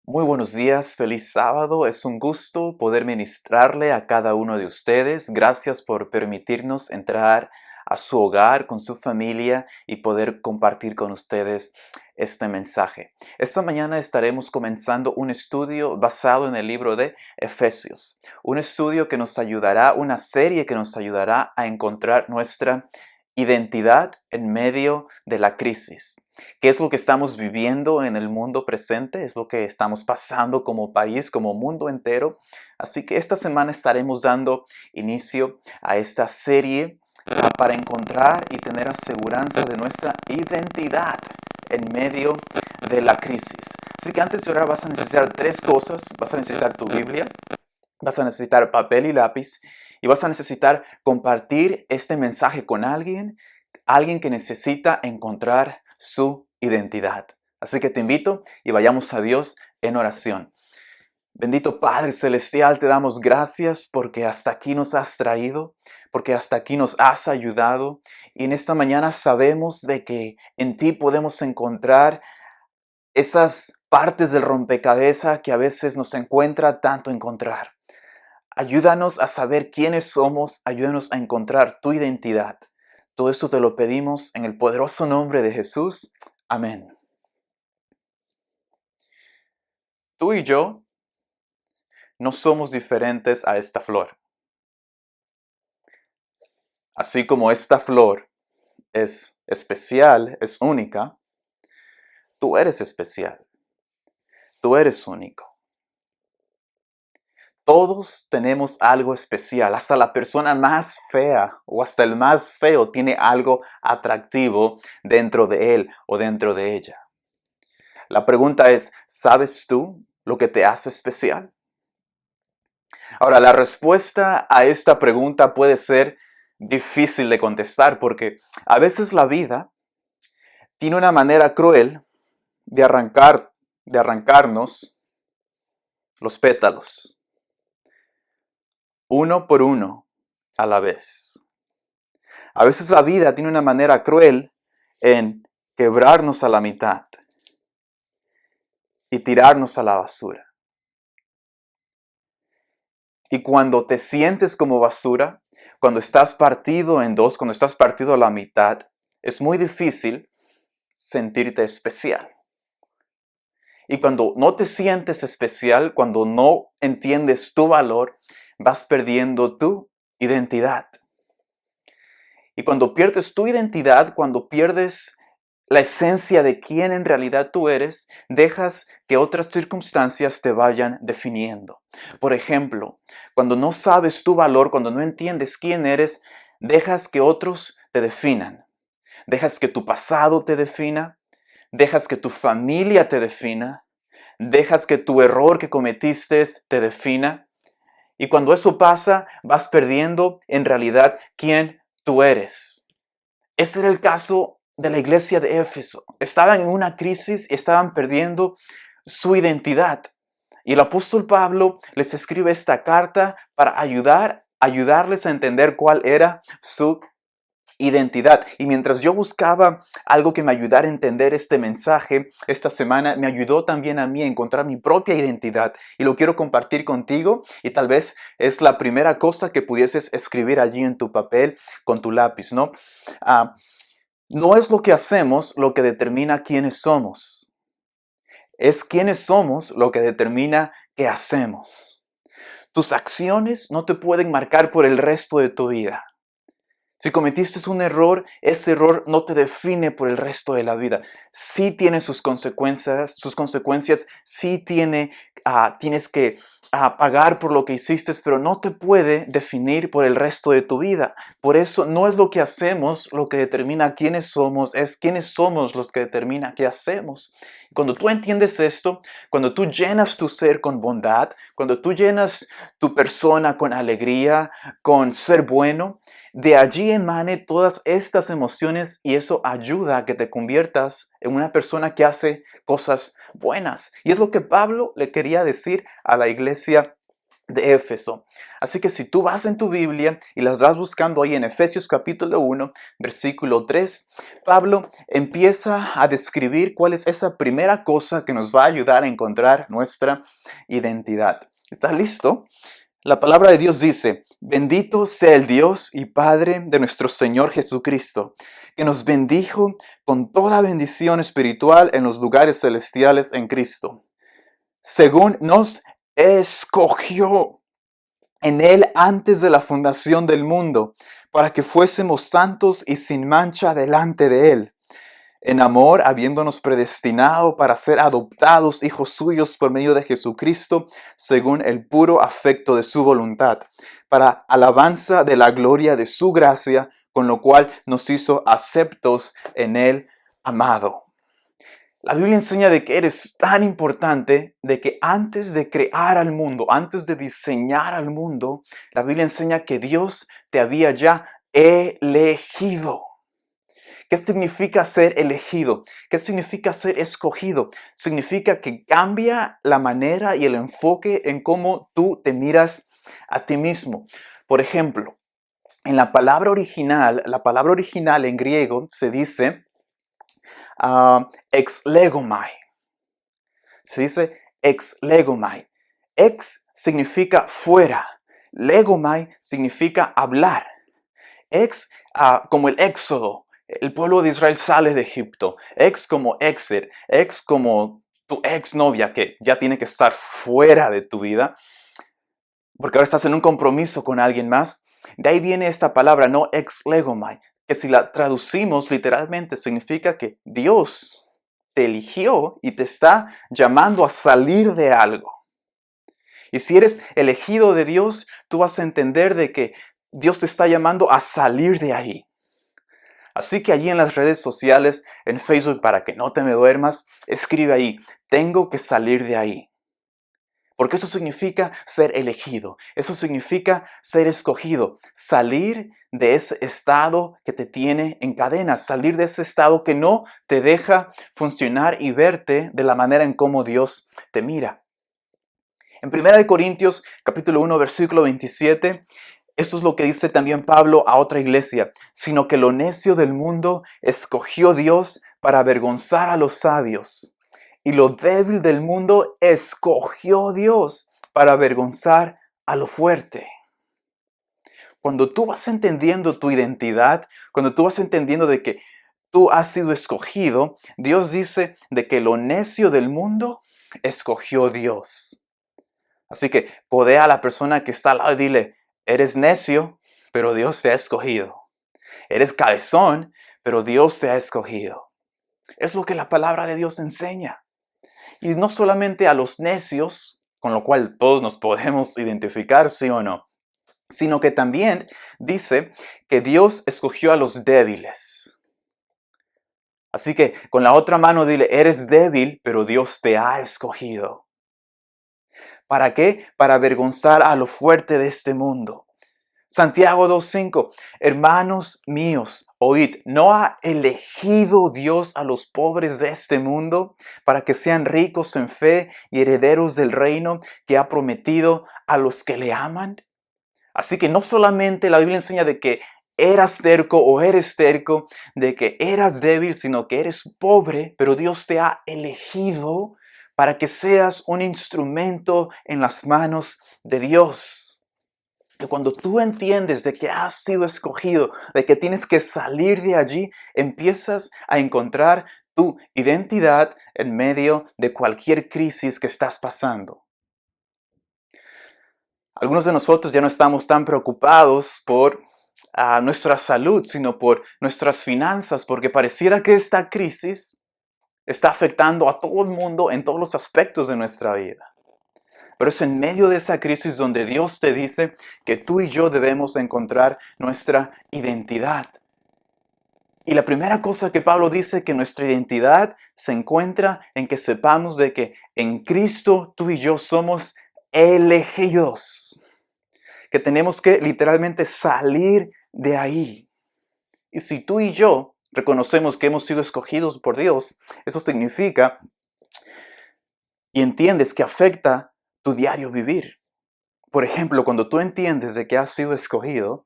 Muy buenos días, feliz sábado. Es un gusto poder ministrarle a cada uno de ustedes. Gracias por permitirnos entrar a su hogar con su familia y poder compartir con ustedes este mensaje. Esta mañana estaremos comenzando un estudio basado en el libro de Efesios. Un estudio que nos ayudará, una serie que nos ayudará a encontrar nuestra identidad en medio de la crisis. ¿Qué es lo que estamos viviendo en el mundo presente? Es lo que estamos pasando como país, como mundo entero. Así que esta semana estaremos dando inicio a esta serie para encontrar y tener aseguranza de nuestra identidad en medio de la crisis. Así que antes de orar vas a necesitar tres cosas. Vas a necesitar tu Biblia, vas a necesitar papel y lápiz y vas a necesitar compartir este mensaje con alguien que necesita encontrar su identidad. Así que te invito y vayamos a Dios en oración. Bendito Padre Celestial, te damos gracias porque hasta aquí nos has traído, porque hasta aquí nos has ayudado. Y en esta mañana sabemos de que en ti podemos encontrar esas partes del rompecabezas que a veces nos encuentra tanto encontrar. Ayúdanos a saber quiénes somos, ayúdanos a encontrar tu identidad. Todo esto te lo pedimos en el poderoso nombre de Jesús. Amén. Tú y yo no somos diferentes a esta flor. Así como esta flor es especial, es única, tú eres especial, tú eres único. Todos tenemos algo especial, hasta la persona más fea o hasta el más feo tiene algo atractivo dentro de él o dentro de ella. La pregunta es, ¿sabes tú lo que te hace especial? Ahora, la respuesta a esta pregunta puede ser difícil de contestar porque a veces la vida tiene una manera cruel de arrancarnos los pétalos, uno por uno a la vez. A veces la vida tiene una manera cruel en quebrarnos a la mitad y tirarnos a la basura. Y cuando te sientes como basura, cuando estás partido en dos, cuando estás partido a la mitad, es muy difícil sentirte especial. Y cuando no te sientes especial, cuando no entiendes tu valor, vas perdiendo tu identidad. Y cuando pierdes tu identidad, cuando pierdes la esencia de quién en realidad tú eres, dejas que otras circunstancias te vayan definiendo. Por ejemplo, cuando no sabes tu valor, cuando no entiendes quién eres, dejas que otros te definan. Dejas que tu pasado te defina, dejas que tu familia te defina, dejas que tu error que cometiste te defina. Y cuando eso pasa, vas perdiendo en realidad quién tú eres. Ese era el caso de la iglesia de Éfeso. Estaban en una crisis y estaban perdiendo su identidad. Y el apóstol Pablo les escribe esta carta para ayudarles a entender cuál era su identidad. Y mientras yo buscaba algo que me ayudara a entender este mensaje, esta semana me ayudó también a mí a encontrar mi propia identidad. Y lo quiero compartir contigo y tal vez es la primera cosa que pudieses escribir allí en tu papel con tu lápiz, ¿no? No es lo que hacemos lo que determina quiénes somos. Es quiénes somos lo que determina qué hacemos. Tus acciones no te pueden marcar por el resto de tu vida. Si cometiste un error, ese error no te define por el resto de la vida. Sí tiene sus consecuencias, sí tienes que pagar por lo que hiciste, pero no te puede definir por el resto de tu vida. Por eso no es lo que hacemos lo que determina quiénes somos, es quiénes somos los que determina qué hacemos. Cuando tú entiendes esto, cuando tú llenas tu ser con bondad, cuando tú llenas tu persona con alegría, con ser bueno, de allí emane todas estas emociones y eso ayuda a que te conviertas en una persona que hace cosas buenas. Y es lo que Pablo le quería decir a la iglesia de Éfeso. Así que si tú vas en tu Biblia y las vas buscando ahí en Efesios capítulo 1, versículo 3, Pablo empieza a describir cuál es esa primera cosa que nos va a ayudar a encontrar nuestra identidad. ¿Estás listo? La palabra de Dios dice: bendito sea el Dios y Padre de nuestro Señor Jesucristo, que nos bendijo con toda bendición espiritual en los lugares celestiales en Cristo, según nos escogió en Él antes de la fundación del mundo, para que fuésemos santos y sin mancha delante de Él. En amor, habiéndonos predestinado para ser adoptados hijos suyos por medio de Jesucristo, según el puro afecto de su voluntad, para alabanza de la gloria de su gracia, con lo cual nos hizo aceptos en el amado. La Biblia enseña de que eres tan importante, de que antes de crear al mundo, antes de diseñar al mundo, la Biblia enseña que Dios te había ya elegido. ¿Qué significa ser elegido? ¿Qué significa ser escogido? Significa que cambia la manera y el enfoque en cómo tú te miras a ti mismo. Por ejemplo, en la palabra original en griego se dice ex legomai. Se dice ex legomai. Ex significa fuera. Legomai significa hablar. Ex como el éxodo. El pueblo de Israel sale de Egipto. Ex como exit. Ex como tu exnovia que ya tiene que estar fuera de tu vida. Porque ahora estás en un compromiso con alguien más. De ahí viene esta palabra, no ex legomai, que si la traducimos literalmente significa que Dios te eligió y te está llamando a salir de algo. Y si eres elegido de Dios, tú vas a entender de que Dios te está llamando a salir de ahí. Así que allí en las redes sociales, en Facebook, para que no te me duermas, escribe ahí: tengo que salir de ahí. Porque eso significa ser elegido, eso significa ser escogido, salir de ese estado que te tiene en cadenas, salir de ese estado que no te deja funcionar y verte de la manera en cómo Dios te mira. En 1 Corintios capítulo 1, versículo 27, esto es lo que dice también Pablo a otra iglesia: sino que lo necio del mundo escogió Dios para avergonzar a los sabios. Y lo débil del mundo escogió Dios para avergonzar a lo fuerte. Cuando tú vas entendiendo tu identidad, cuando tú vas entendiendo de que tú has sido escogido, Dios dice de que lo necio del mundo escogió Dios. Así que podea a la persona que está al lado y dile: eres necio, pero Dios te ha escogido. Eres cabezón, pero Dios te ha escogido. Es lo que la palabra de Dios enseña. Y no solamente a los necios, con lo cual todos nos podemos identificar, sí o no, sino que también dice que Dios escogió a los débiles. Así que con la otra mano dile: eres débil, pero Dios te ha escogido. ¿Para qué? Para avergonzar a lo fuerte de este mundo. Santiago 2:5, hermanos míos, oíd, ¿no ha elegido Dios a los pobres de este mundo para que sean ricos en fe y herederos del reino que ha prometido a los que le aman? Así que no solamente la Biblia enseña de que eras terco o eres terco, de que eras débil, sino que eres pobre, pero Dios te ha elegido para que seas un instrumento en las manos de Dios. Y cuando tú entiendes de que has sido escogido, de que tienes que salir de allí, empiezas a encontrar tu identidad en medio de cualquier crisis que estás pasando. Algunos de nosotros ya no estamos tan preocupados por nuestra salud, sino por nuestras finanzas, porque pareciera que esta crisis está afectando a todo el mundo en todos los aspectos de nuestra vida. Pero es en medio de esa crisis donde Dios te dice que tú y yo debemos encontrar nuestra identidad. Y la primera cosa que Pablo dice, que nuestra identidad se encuentra en que sepamos de que en Cristo tú y yo somos elegidos. Que tenemos que literalmente salir de ahí. Y si tú y yo reconocemos que hemos sido escogidos por Dios, eso significa y entiendes que afecta tu diario vivir. Por ejemplo, cuando tú entiendes de que has sido escogido,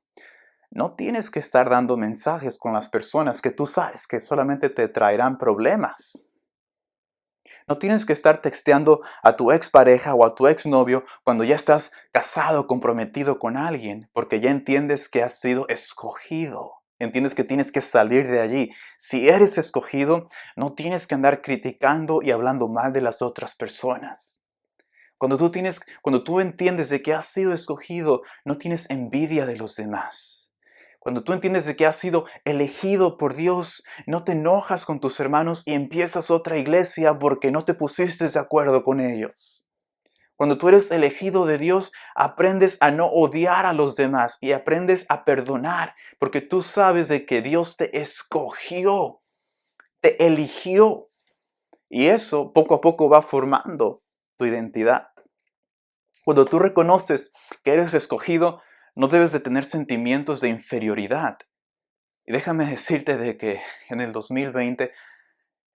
no tienes que estar dando mensajes con las personas que tú sabes que solamente te traerán problemas. No tienes que estar texteando a tu expareja o a tu exnovio cuando ya estás casado, comprometido con alguien, porque ya entiendes que has sido escogido. Entiendes que tienes que salir de allí. Si eres escogido, no tienes que andar criticando y hablando mal de las otras personas. Cuando tú entiendes de que has sido escogido, no tienes envidia de los demás. Cuando tú entiendes de que has sido elegido por Dios, no te enojas con tus hermanos y empiezas otra iglesia porque no te pusiste de acuerdo con ellos. Cuando tú eres elegido de Dios, aprendes a no odiar a los demás y aprendes a perdonar porque tú sabes de que Dios te escogió, te eligió. Y eso poco a poco va formando tu identidad. Cuando tú reconoces que eres escogido, no debes de tener sentimientos de inferioridad. Y déjame decirte de que en el 2020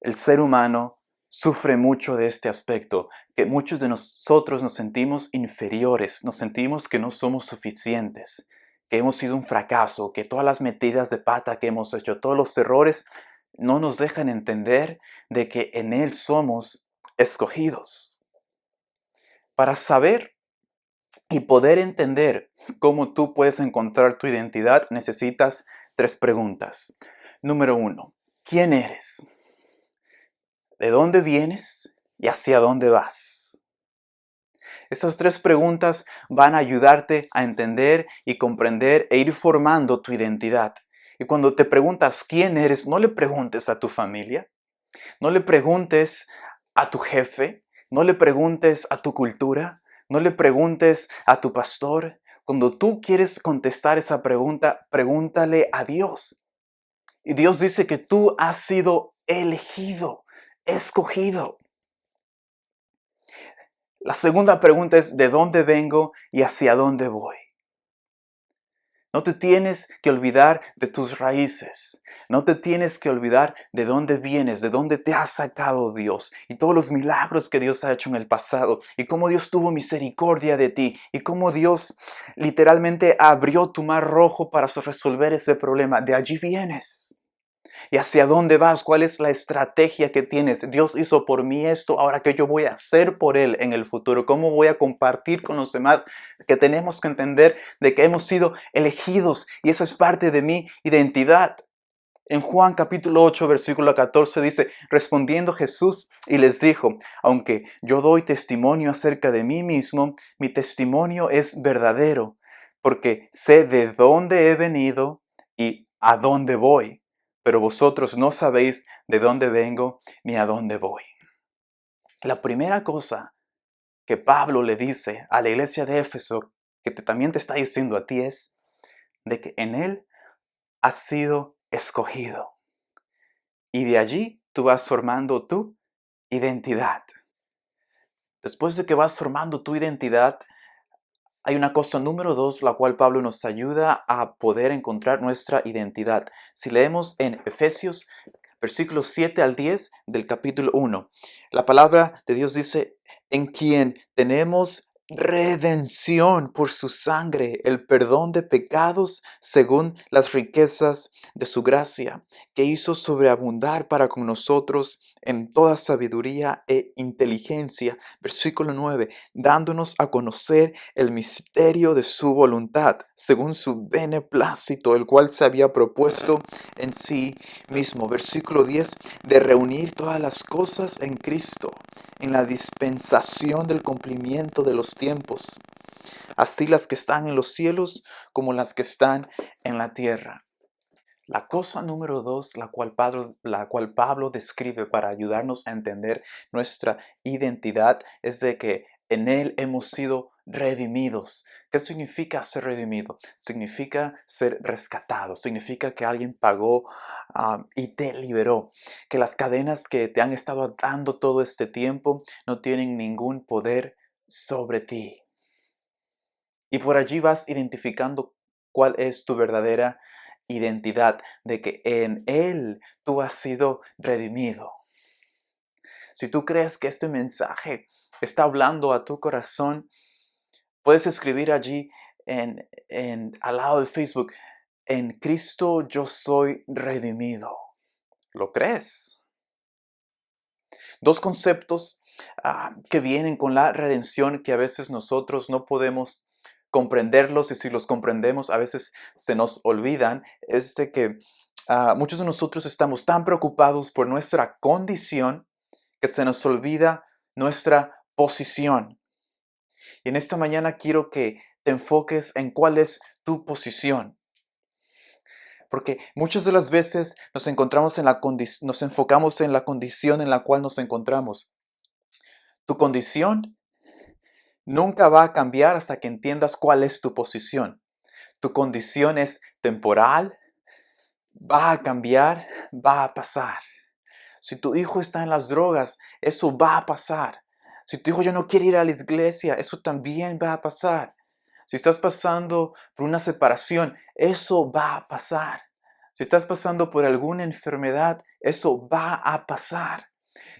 el ser humano sufre mucho de este aspecto, que muchos de nosotros nos sentimos inferiores, nos sentimos que no somos suficientes, que hemos sido un fracaso, que todas las metidas de pata que hemos hecho, todos los errores, no nos dejan entender de que en Él somos escogidos. Para saber y poder entender cómo tú puedes encontrar tu identidad, necesitas 3 preguntas. Número 1, ¿quién eres? ¿De dónde vienes? ¿Y hacia dónde vas? Estas 3 preguntas van a ayudarte a entender y comprender e ir formando tu identidad. Y cuando te preguntas quién eres, no le preguntes a tu familia, no le preguntes a tu jefe, no le preguntes a tu cultura, no le preguntes a tu pastor. Cuando tú quieres contestar esa pregunta, pregúntale a Dios. Y Dios dice que tú has sido elegido, escogido. La segunda pregunta es ¿de dónde vengo y hacia dónde voy? No te tienes que olvidar de tus raíces. No te tienes que olvidar de dónde vienes, de dónde te ha sacado Dios y todos los milagros que Dios ha hecho en el pasado y cómo Dios tuvo misericordia de ti y cómo Dios literalmente abrió tu mar rojo para resolver ese problema. De allí vienes. ¿Y hacia dónde vas? ¿Cuál es la estrategia que tienes? Dios hizo por mí esto, ahora que yo voy a hacer por Él en el futuro. ¿Cómo voy a compartir con los demás? Que tenemos que entender de que hemos sido elegidos y esa es parte de mi identidad. En Juan capítulo 8, versículo 14 dice, respondiendo Jesús y les dijo, aunque yo doy testimonio acerca de mí mismo, mi testimonio es verdadero, porque sé de dónde he venido y a dónde voy, pero vosotros no sabéis de dónde vengo ni a dónde voy. La primera cosa que Pablo le dice a la iglesia de Éfeso, que también te está diciendo a ti, es de que en él has sido escogido. Y de allí tú vas formando tu identidad. Después de que vas formando tu identidad, hay una cosa número 2, la cual Pablo nos ayuda a poder encontrar nuestra identidad. Si leemos en Efesios, versículos 7 al 10 del capítulo 1, la palabra de Dios dice, en quien tenemos redención por su sangre, el perdón de pecados según las riquezas de su gracia, que hizo sobreabundar para con nosotros en toda sabiduría e inteligencia. Versículo 9, dándonos a conocer el misterio de su voluntad, según su beneplácito, el cual se había propuesto en sí mismo. Versículo 10, de reunir todas las cosas en Cristo, en la dispensación del cumplimiento de los tiempos, así las que están en los cielos como las que están en la tierra. La cosa número 2, la cual Pablo describe para ayudarnos a entender nuestra identidad, es de que en Él hemos sido redimidos. ¿Qué significa ser redimido? Significa ser rescatado, significa que alguien pagó y te liberó, que las cadenas que te han estado atando todo este tiempo no tienen ningún poder sobre ti. Y por allí vas identificando cuál es tu verdadera identidad, de que en Él tú has sido redimido. Si tú crees que este mensaje está hablando a tu corazón, Puedes escribir allí al lado de Facebook, en Cristo yo soy redimido. ¿Lo crees? Dos conceptos que vienen con la redención que a veces nosotros no podemos comprenderlos, y si los comprendemos a veces se nos olvidan, es de que muchos de nosotros estamos tan preocupados por nuestra condición que se nos olvida nuestra posición. Y en esta mañana quiero que te enfoques en cuál es tu posición. Porque muchas de las veces nos enfocamos en la condición en la cual nos encontramos. Tu condición nunca va a cambiar hasta que entiendas cuál es tu posición. Tu condición es temporal, va a cambiar, va a pasar. Si tu hijo está en las drogas, eso va a pasar. Si tu hijo ya no quiere ir a la iglesia, eso también va a pasar. Si estás pasando por una separación, eso va a pasar. Si estás pasando por alguna enfermedad, eso va a pasar.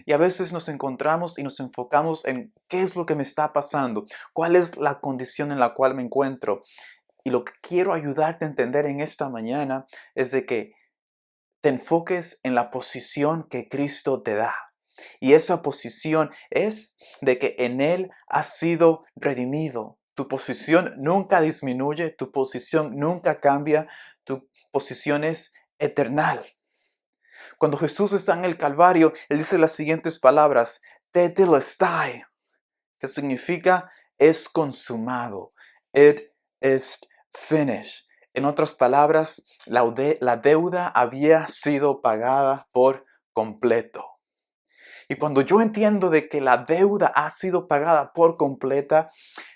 Y a veces nos encontramos y nos enfocamos en qué es lo que me está pasando, cuál es la condición en la cual me encuentro. Y lo que quiero ayudarte a entender en esta mañana es de que te enfoques en la posición que Cristo te da. Y esa posición es de que en Él has sido redimido. Tu posición nunca disminuye, tu posición nunca cambia, tu posición es eternal. Cuando Jesús está en el Calvario, Él dice las siguientes palabras, tetelestai, que significa es consumado. It is finished. En otras palabras, la deuda había sido pagada por completo. Y cuando yo entiendo de que la deuda ha sido pagada por completa,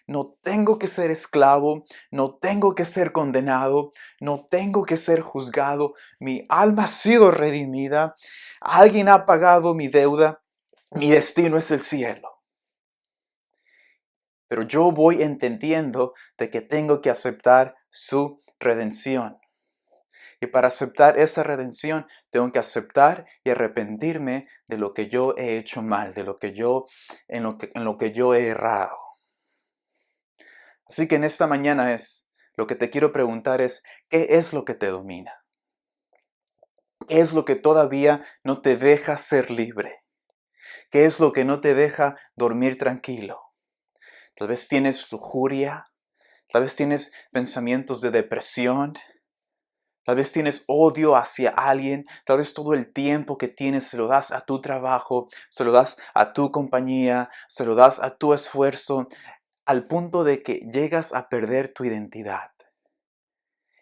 no tengo que ser esclavo, no tengo que ser condenado, no tengo que ser juzgado. Mi alma ha sido redimida, alguien ha pagado mi deuda, mi destino es el cielo. Pero yo voy entendiendo de que tengo que aceptar su redención. Y para aceptar esa redención, tengo que aceptar y arrepentirme de lo que yo he hecho mal, de lo que en lo que yo he errado. Así que en esta mañana lo que te quiero preguntar es, ¿qué es lo que te domina? ¿Qué es lo que todavía no te deja ser libre? ¿Qué es lo que no te deja dormir tranquilo? Tal vez tienes lujuria, tal vez tienes pensamientos de depresión, tal vez tienes odio hacia alguien, tal vez todo el tiempo que tienes se lo das a tu trabajo, se lo das a tu compañía, se lo das a tu esfuerzo, al punto de que llegas a perder tu identidad.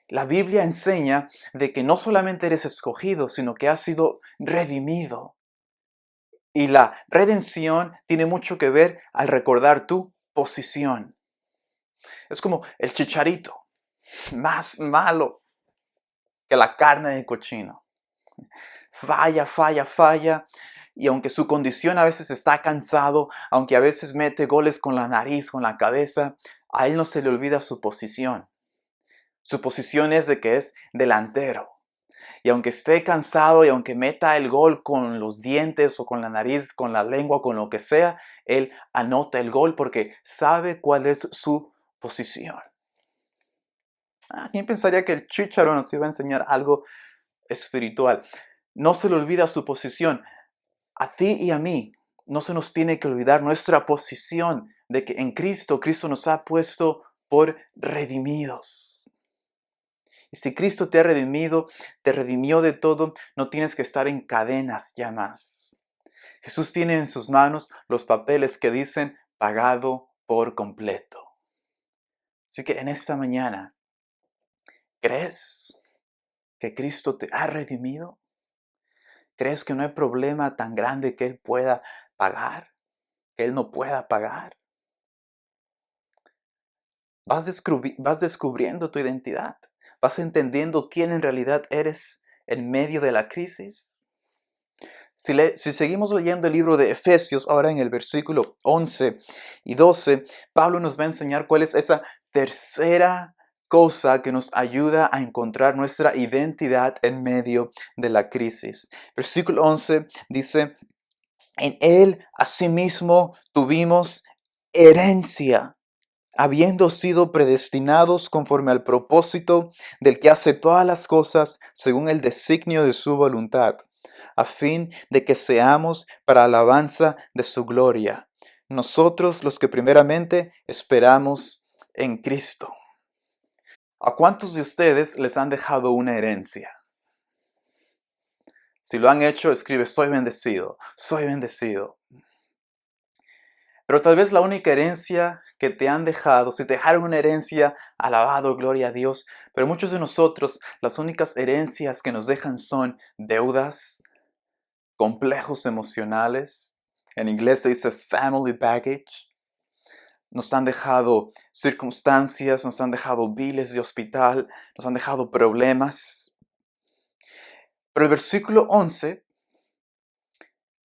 La Biblia enseña de que no solamente eres escogido, sino que has sido redimido. Y la redención tiene mucho que ver al recordar tu posición. Es como el chicharito, más malo que la carne de cochino. Falla, falla, falla. Y aunque su condición a veces está cansado, aunque a veces mete goles con la nariz, con la cabeza, a él no se le olvida su posición. Su posición es de que es delantero. Y aunque esté cansado y aunque meta el gol con los dientes o con la nariz, con la lengua, con lo que sea, él anota el gol porque sabe cuál es su posición. ¿Quién pensaría que el chícharo nos iba a enseñar algo espiritual? No se le olvida su posición. A ti y a mí no se nos tiene que olvidar nuestra posición de que en Cristo nos ha puesto por redimidos. Y si Cristo te ha redimido, te redimió de todo, no tienes que estar en cadenas ya más. Jesús tiene en sus manos los papeles que dicen pagado por completo. Así que en esta mañana, ¿crees que Cristo te ha redimido? ¿Crees que no hay problema tan grande que Él pueda pagar? ¿Que Él no pueda pagar? Vas descubriendo tu identidad. Vas entendiendo quién en realidad eres en medio de la crisis. Si seguimos leyendo el libro de Efesios, ahora en el versículo 11 y 12, Pablo nos va a enseñar cuál es esa tercera cosa que nos ayuda a encontrar nuestra identidad en medio de la crisis. Versículo 11 dice, en Él asimismo tuvimos herencia, habiendo sido predestinados conforme al propósito del que hace todas las cosas según el designio de su voluntad, a fin de que seamos para alabanza de su gloria, nosotros los que primeramente esperamos en Cristo. ¿A cuántos de ustedes les han dejado una herencia? Si lo han hecho, escribe, soy bendecido, soy bendecido. Pero tal vez la única herencia que te han dejado, si te dejaron una herencia, alabado, gloria a Dios. Pero muchos de nosotros, las únicas herencias que nos dejan son deudas, complejos emocionales. En inglés se dice family baggage. Nos han dejado circunstancias, nos han dejado biles de hospital, nos han dejado problemas. Pero el versículo 11,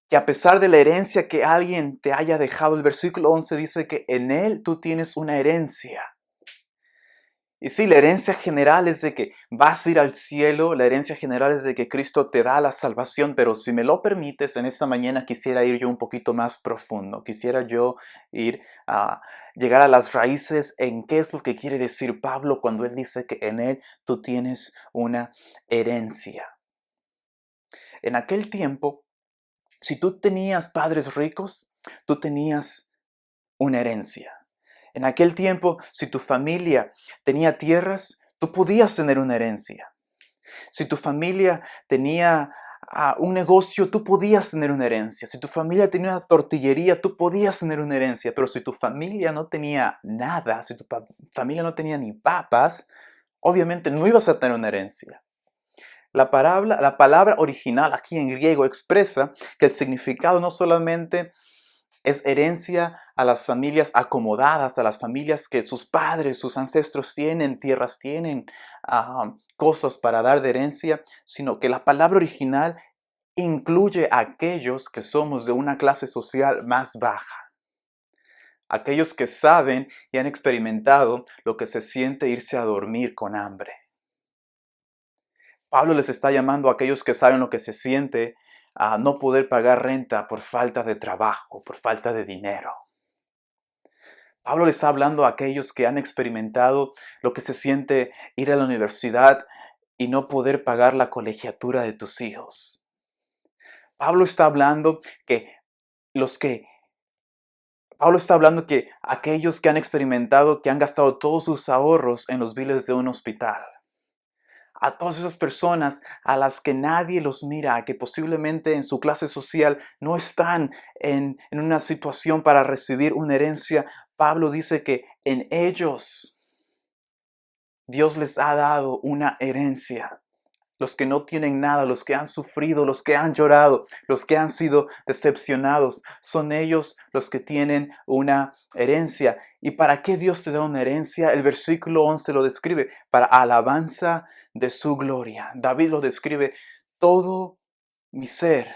que a pesar de la herencia que alguien te haya dejado, el versículo 11 dice que en él tú tienes una herencia. Y sí, la herencia general es de que vas a ir al cielo, la herencia general es de que Cristo te da la salvación, pero si me lo permites, en esta mañana quisiera ir yo un poquito más profundo, quisiera yo ir a llegar a las raíces en qué es lo que quiere decir Pablo cuando él dice que en él tú tienes una herencia. En aquel tiempo, si tú tenías padres ricos, tú tenías una herencia. En aquel tiempo, si tu familia tenía tierras, tú podías tener una herencia. Si tu familia tenía un negocio, tú podías tener una herencia. Si tu familia tenía una tortillería, tú podías tener una herencia. Pero si tu familia no tenía nada, si tu familia no tenía ni papas, obviamente no ibas a tener una herencia. La palabra original aquí en griego expresa que el significado no solamente es herencia a las familias acomodadas, a las familias que sus padres, sus ancestros tienen, tierras tienen, cosas para dar de herencia, sino que la palabra original incluye a aquellos que somos de una clase social más baja. Aquellos que saben y han experimentado lo que se siente irse a dormir con hambre. Pablo les está llamando a aquellos que saben lo que se siente a no poder pagar renta por falta de trabajo, por falta de dinero. Pablo le está hablando a aquellos que han experimentado lo que se siente ir a la universidad y no poder pagar la colegiatura de tus hijos. Pablo está hablando que aquellos que han experimentado, que han gastado todos sus ahorros en los biles de un hospital. A todas esas personas a las que nadie los mira, que posiblemente en su clase social no están en una situación para recibir una herencia, Pablo dice que en ellos Dios les ha dado una herencia. Los que no tienen nada, los que han sufrido, los que han llorado, los que han sido decepcionados, son ellos los que tienen una herencia. ¿Y para qué Dios te da una herencia? El versículo 11 lo describe, para alabanza de su gloria. David lo describe, todo mi ser,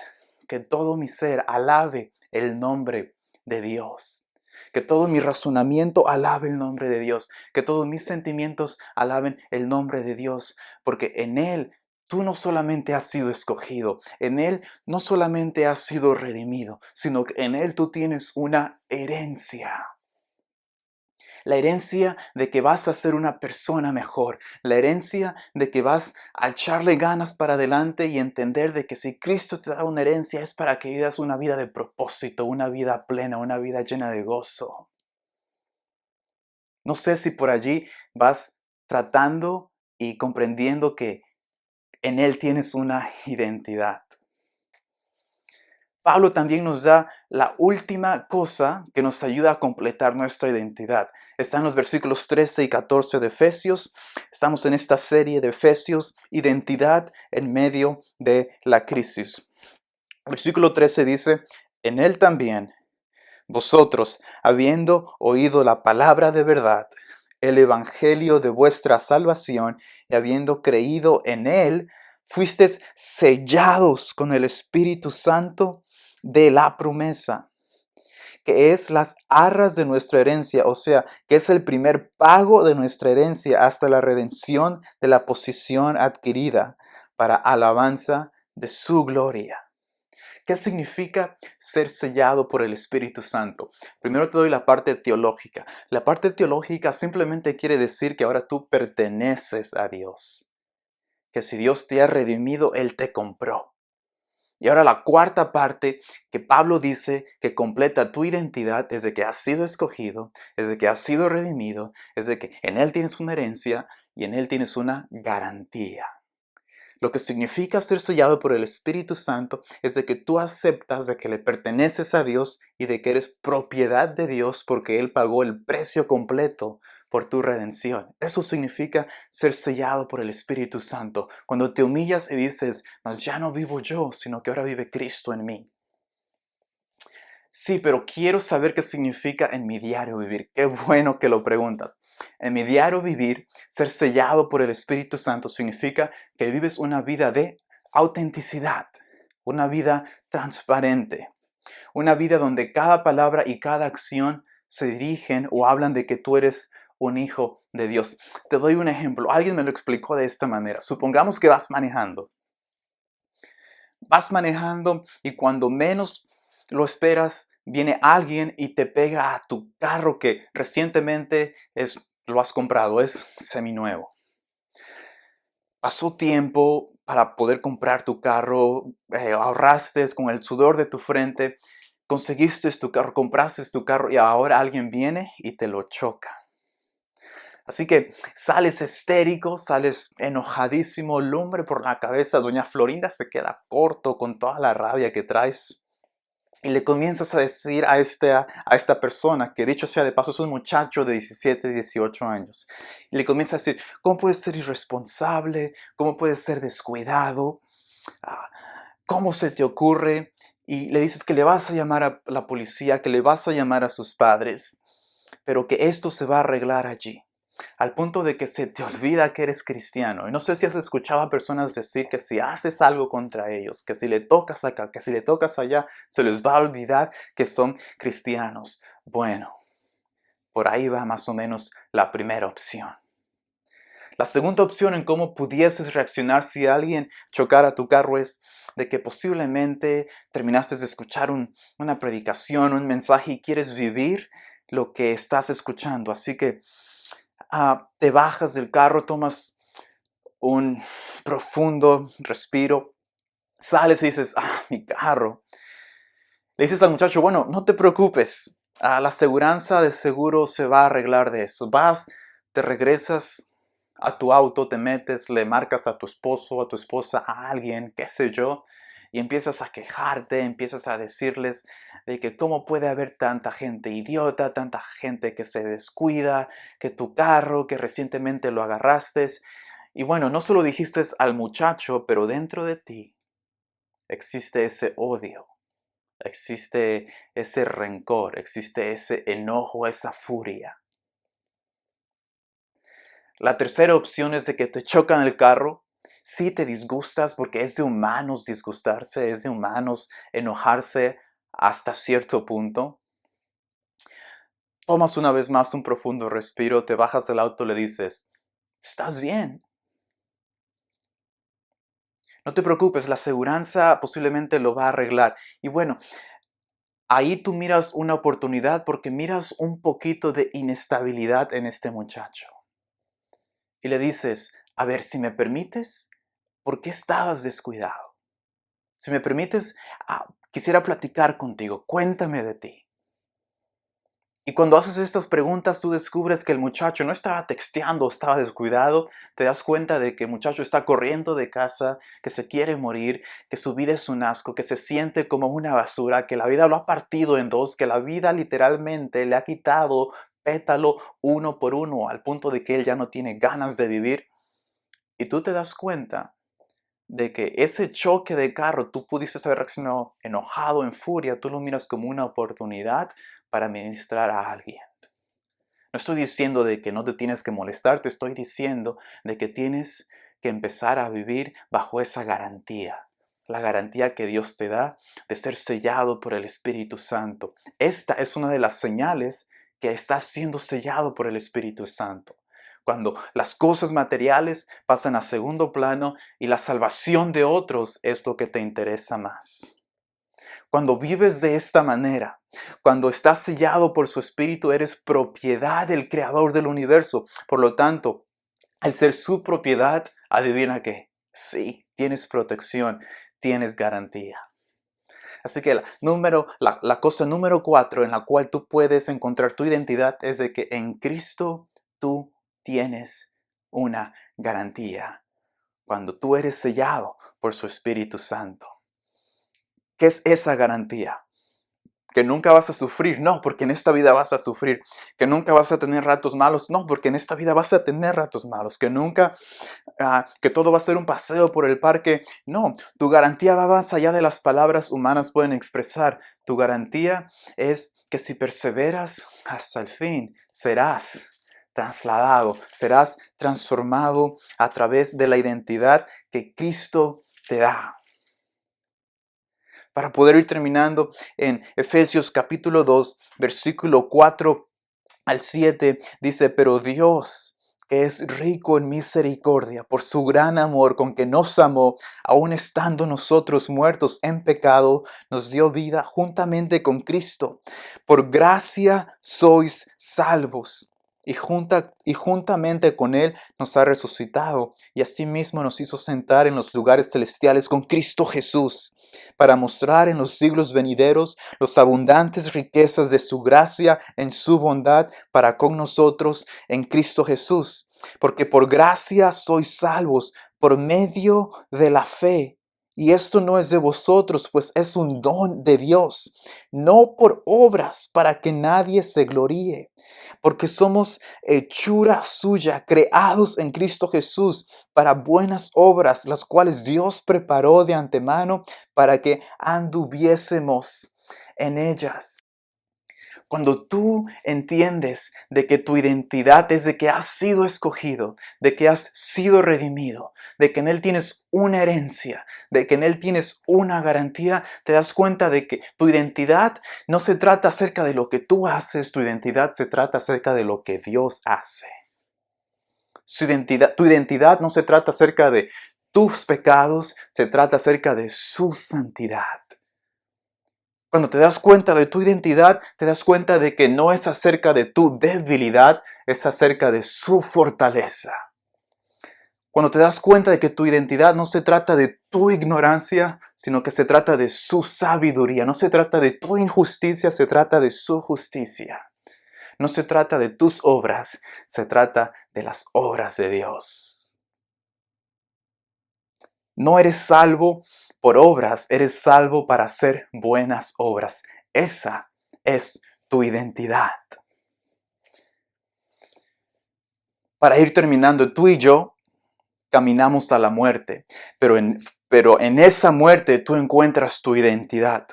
que todo mi ser alabe el nombre de Dios. Que todo mi razonamiento alabe el nombre de Dios. Que todos mis sentimientos alaben el nombre de Dios. Porque en Él tú no solamente has sido escogido, en Él no solamente has sido redimido, sino que en Él tú tienes una herencia. La herencia de que vas a ser una persona mejor. La herencia de que vas a echarle ganas para adelante y entender de que si Cristo te da una herencia es para que vivas una vida de propósito, una vida plena, una vida llena de gozo. No sé si por allí vas tratando y comprendiendo que en Él tienes una identidad. Pablo también nos da la última cosa que nos ayuda a completar nuestra identidad. Está en los versículos 13 y 14 de Efesios. Estamos en esta serie de Efesios, identidad en medio de la crisis. Versículo 13 dice, en Él también, vosotros, habiendo oído la palabra de verdad, el evangelio de vuestra salvación, y habiendo creído en Él, fuisteis sellados con el Espíritu Santo de la promesa, que es las arras de nuestra herencia, o sea, que es el primer pago de nuestra herencia hasta la redención de la posesión adquirida para alabanza de su gloria. ¿Qué significa ser sellado por el Espíritu Santo? Primero te doy la parte teológica. La parte teológica simplemente quiere decir que ahora tú perteneces a Dios. Que si Dios te ha redimido, Él te compró. Y ahora la cuarta parte que Pablo dice que completa tu identidad es de que has sido escogido, es de que has sido redimido, es de que en Él tienes una herencia y en Él tienes una garantía. Lo que significa ser sellado por el Espíritu Santo es de que tú aceptas de que le perteneces a Dios y de que eres propiedad de Dios porque Él pagó el precio completo por tu redención. Eso significa ser sellado por el Espíritu Santo. Cuando te humillas y dices, mas ya no vivo yo, sino que ahora vive Cristo en mí. Sí, pero quiero saber qué significa en mi diario vivir. Qué bueno que lo preguntas. En mi diario vivir, ser sellado por el Espíritu Santo significa que vives una vida de autenticidad, una vida transparente, una vida donde cada palabra y cada acción se dirigen o hablan de que tú eres un hijo de Dios. Te doy un ejemplo. Alguien me lo explicó de esta manera. Supongamos que vas manejando. Vas manejando y cuando menos lo esperas, viene alguien y te pega a tu carro que recientemente lo has comprado, es seminuevo. Pasó tiempo para poder comprar tu carro, ahorraste con el sudor de tu frente, conseguiste tu carro, compraste tu carro y ahora alguien viene y te lo choca. Así que sales histérico, sales enojadísimo, lumbre por la cabeza. Doña Florinda se queda corto con toda la rabia que traes. Y le comienzas a decir a esta persona, que dicho sea de paso es un muchacho de 17, 18 años. Y le comienzas a decir, ¿cómo puedes ser irresponsable? ¿Cómo puedes ser descuidado? ¿Cómo se te ocurre? Y le dices que le vas a llamar a la policía, que le vas a llamar a sus padres, pero que esto se va a arreglar allí. Al punto de que se te olvida que eres cristiano. Y no sé si has escuchado a personas decir que si haces algo contra ellos, que si le tocas acá, que si le tocas allá, se les va a olvidar que son cristianos. Bueno, por ahí va más o menos la primera opción. La segunda opción en cómo pudieses reaccionar si alguien chocara tu carro es de que posiblemente terminaste de escuchar una predicación, un mensaje y quieres vivir lo que estás escuchando. Así que te bajas del carro, tomas un profundo respiro, sales y dices, mi carro. Le dices al muchacho, bueno, no te preocupes, la aseguranza de seguro se va a arreglar de eso. Vas, te regresas a tu auto, te metes, le marcas a tu esposo, a tu esposa, a alguien, qué sé yo, y empiezas a quejarte, empiezas a decirles de que cómo puede haber tanta gente idiota, tanta gente que se descuida, que tu carro, que recientemente lo agarraste. Y bueno, no solo dijiste al muchacho, pero dentro de ti existe ese odio, existe ese rencor, existe ese enojo, esa furia. La tercera opción es de que te chocan el carro. Sí te disgustas porque es de humanos disgustarse, es de humanos enojarse hasta cierto punto. Tomas una vez más un profundo respiro, te bajas del auto y le dices, ¿estás bien? No te preocupes, la aseguranza posiblemente lo va a arreglar. Y bueno, ahí tú miras una oportunidad porque miras un poquito de inestabilidad en este muchacho. Y le dices, a ver, si me permites, ¿por qué estabas descuidado? Si me permites, quisiera platicar contigo, cuéntame de ti. Y cuando haces estas preguntas, tú descubres que el muchacho no estaba texteando, estaba descuidado. Te das cuenta de que el muchacho está corriendo de casa, que se quiere morir, que su vida es un asco, que se siente como una basura, que la vida lo ha partido en dos, que la vida literalmente le ha quitado pétalo uno por uno, al punto de que él ya no tiene ganas de vivir. Y tú te das cuenta de que ese choque de carro, tú pudiste haber reaccionado enojado, en furia, tú lo miras como una oportunidad para ministrar a alguien. No estoy diciendo de que no te tienes que molestar, te estoy diciendo de que tienes que empezar a vivir bajo esa garantía. La garantía que Dios te da de ser sellado por el Espíritu Santo. Esta es una de las señales que estás siendo sellado por el Espíritu Santo. Cuando las cosas materiales pasan a segundo plano y la salvación de otros es lo que te interesa más. Cuando vives de esta manera, cuando estás sellado por su Espíritu, eres propiedad del Creador del universo. Por lo tanto, al ser su propiedad, adivina qué. Sí, tienes protección, tienes garantía. Así que la cosa número 4 en la cual tú puedes encontrar tu identidad es de que en Cristo tú tienes una garantía. Cuando tú eres sellado por su Espíritu Santo. ¿Qué es esa garantía? Que nunca vas a sufrir, no, porque en esta vida vas a sufrir. Que nunca vas a tener ratos malos, no, porque en esta vida vas a tener ratos malos. Que nunca, que todo va a ser un paseo por el parque, no. Tu garantía va más allá de las palabras humanas pueden expresar. Tu garantía es que si perseveras hasta el fin, serás trasladado, serás transformado a través de la identidad que Cristo te da. Para poder ir terminando en Efesios capítulo 2, versículo 4 al 7, dice, pero Dios, que es rico en misericordia, por su gran amor con que nos amó, aun estando nosotros muertos en pecado, nos dio vida juntamente con Cristo. Por gracia sois salvos. Y juntamente con Él nos ha resucitado y asimismo nos hizo sentar en los lugares celestiales con Cristo Jesús, para mostrar en los siglos venideros las abundantes riquezas de su gracia en su bondad para con nosotros en Cristo Jesús. Porque por gracia sois salvos por medio de la fe. Y esto no es de vosotros, pues es un don de Dios, no por obras para que nadie se gloríe. Porque somos hechura suya, creados en Cristo Jesús para buenas obras, las cuales Dios preparó de antemano para que anduviésemos en ellas. Cuando tú entiendes de que tu identidad es de que has sido escogido, de que has sido redimido, de que en Él tienes una herencia, de que en Él tienes una garantía, te das cuenta de que tu identidad no se trata acerca de lo que tú haces, tu identidad se trata acerca de lo que Dios hace. Tu identidad no se trata acerca de tus pecados, se trata acerca de su santidad. Cuando te das cuenta de tu identidad, te das cuenta de que no es acerca de tu debilidad, es acerca de su fortaleza. Cuando te das cuenta de que tu identidad no se trata de tu ignorancia, sino que se trata de su sabiduría. No se trata de tu injusticia, se trata de su justicia. No se trata de tus obras, se trata de las obras de Dios. No eres salvo por obras, eres salvo para hacer buenas obras. Esa es tu identidad. Para ir terminando, tú y yo caminamos a la muerte, pero en esa muerte tú encuentras tu identidad.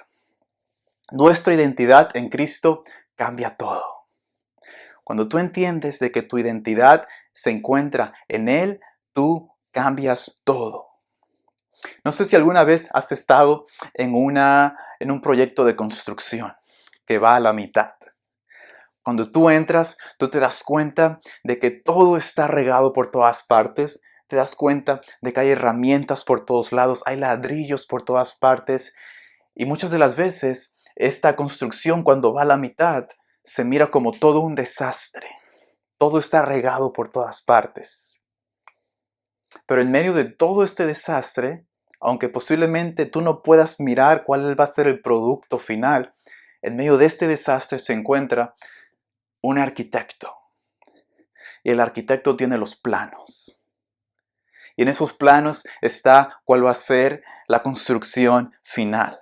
Nuestra identidad en Cristo cambia todo. Cuando tú entiendes de que tu identidad se encuentra en Él, tú cambias todo. No sé si alguna vez has estado en un proyecto de construcción que va a la mitad. Cuando tú entras, tú te das cuenta de que todo está regado por todas partes. Te das cuenta de que hay herramientas por todos lados, hay ladrillos por todas partes. Y muchas de las veces, esta construcción cuando va a la mitad, se mira como todo un desastre. Todo está regado por todas partes. Pero en medio de todo este desastre, aunque posiblemente tú no puedas mirar cuál va a ser el producto final, en medio de este desastre se encuentra un arquitecto. Y el arquitecto tiene los planos. Y en esos planos está cuál va a ser la construcción final.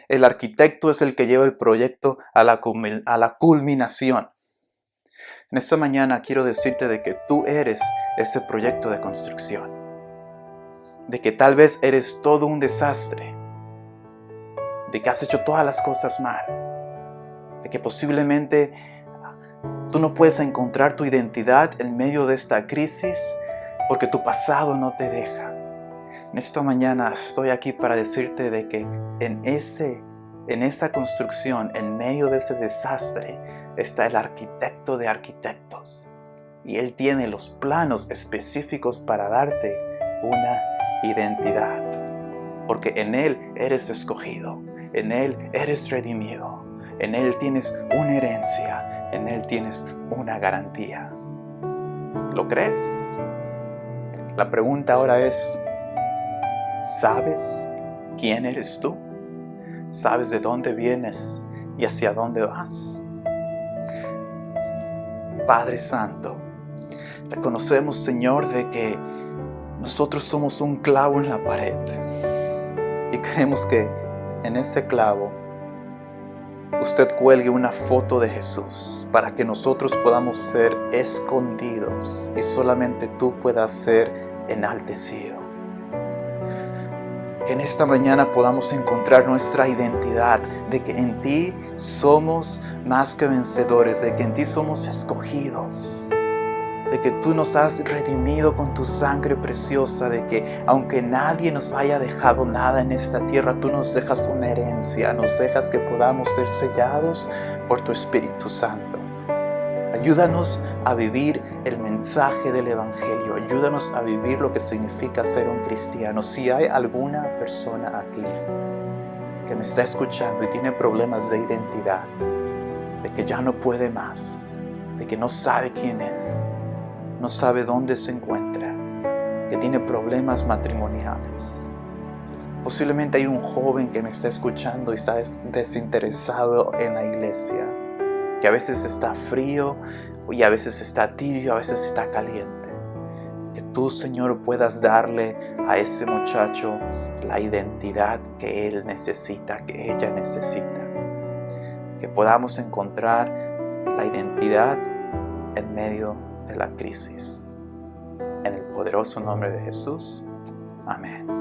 El arquitecto es el que lleva el proyecto a la culminación. En esta mañana quiero decirte de que tú eres ese proyecto de construcción. De que tal vez eres todo un desastre. De que has hecho todas las cosas mal. De que posiblemente tú no puedes encontrar tu identidad en medio de esta crisis porque tu pasado no te deja. En esta mañana estoy aquí para decirte de que en esa construcción, en medio de ese desastre, está el arquitecto de arquitectos. Y Él tiene los planos específicos para darte una identidad. Porque en Él eres escogido. En Él eres redimido. En Él tienes una herencia. En Él tienes una garantía. ¿Lo crees? La pregunta ahora es, ¿sabes quién eres tú? ¿Sabes de dónde vienes y hacia dónde vas? Padre Santo, reconocemos, Señor, de que nosotros somos un clavo en la pared y queremos que en ese clavo usted cuelgue una foto de Jesús para que nosotros podamos ser escondidos y solamente tú puedas ser enaltecido. Que en esta mañana podamos encontrar nuestra identidad, de que en ti somos más que vencedores, de que en ti somos escogidos, de que tú nos has redimido con tu sangre preciosa, de que aunque nadie nos haya dejado nada en esta tierra, tú nos dejas una herencia, nos dejas que podamos ser sellados por tu Espíritu Santo. Ayúdanos a vivir el mensaje del Evangelio, ayúdanos a vivir lo que significa ser un cristiano. Si hay alguna persona aquí que me está escuchando y tiene problemas de identidad, de que ya no puede más, de que no sabe quién es, no sabe dónde se encuentra, que tiene problemas matrimoniales. Posiblemente hay un joven que me está escuchando y está desinteresado en la iglesia, que a veces está frío y a veces está tibio, a veces está caliente. Que tú, Señor, puedas darle a ese muchacho la identidad que él necesita, que ella necesita. Que podamos encontrar la identidad en medio de la crisis. En el poderoso nombre de Jesús. Amén.